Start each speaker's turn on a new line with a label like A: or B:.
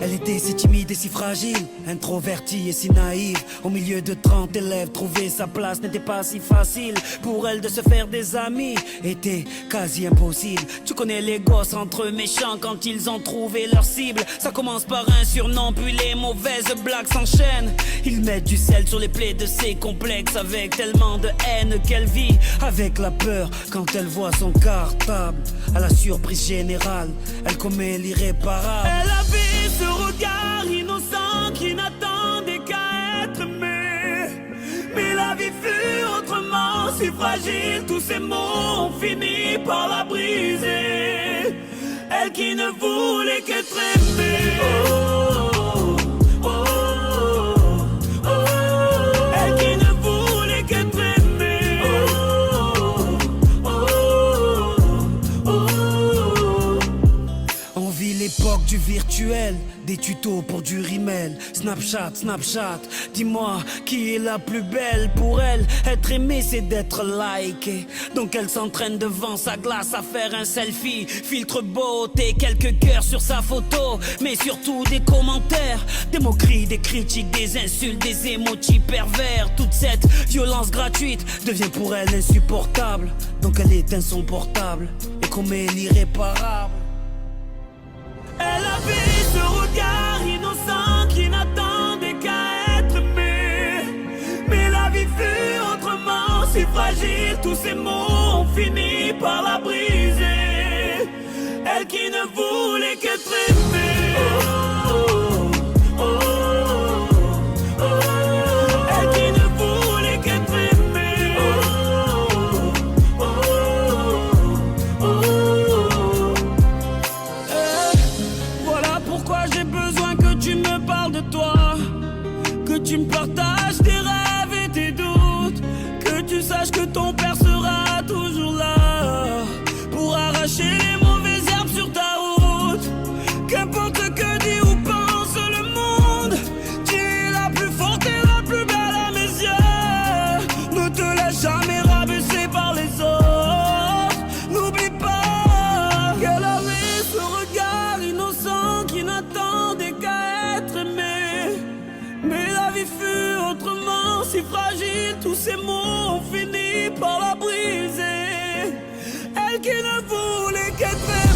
A: Elle était si timide et si fragile, introvertie et si naïve. Au milieu de 30 élèves, trouver sa place n'était pas si facile. Pour elle de se faire des amis était quasi impossible. Tu connais les gosses entre eux méchants quand ils ont trouvé leur cible. Ça commence par un surnom, puis les mauvaises blagues s'enchaînent. Ils mettent du sel sur les plaies de ses complexes, avec tellement de haine qu'elle vit avec la peur quand elle voit son cartable. À la surprise générale, elle commet l'irréparable. Elle avait ce regard innocent qui n'attendait qu'à être aimé. Mais la vie fut autrement si fragile, tous ces mots ont fini par la briser. Elle qui ne voulait qu'être aimée. Oh, oh, oh, oh, oh. Elle qui ne voulait qu'être aimée. Oh, oh, oh, oh. On vit l'époque du virtuel, des tutos pour du rimel. Snapchat, Snapchat, dis-moi qui est la plus belle. Pour elle, être aimée c'est d'être likée. Donc elle s'entraîne devant sa glace à faire un selfie. Filtre beauté, quelques cœurs sur sa photo. Mais surtout des commentaires, des moqueries, des critiques, des insultes, des émojis pervers. Toute cette violence gratuite devient pour elle insupportable. Donc elle éteint son portable et commet l'irréparable. Elle avait ce regard innocent qui n'attendait qu'à être aimé. Mais la vie fut autrement si fragile, tous ces mots ont fini par la briser. Elle qui ne voulait qu'être aimée. Oh, oh, oh, oh. Elle qui ne voulait qu'être aimée. Oh, oh, oh, oh. Voilà pourquoi j'ai besoin que tu me parles de toi, que tu me partages tes rêves et tes doutes, que tu saches que ton père sera toujours là pour arracher les mauvaises herbes sur ta route. Qu'importe que dit ou pense le monde, tu es la plus forte et la plus belle à mes yeux. Ne te laisse jamais rabaisser par les autres. N'oublie pas qu'elle avait ce regard innocent qui n'attendait qu'à être aimé. Mais la vie fut autrement si fragile, tous ces mots ont fini par la briser. Elle qui ne voulait qu'être aimée.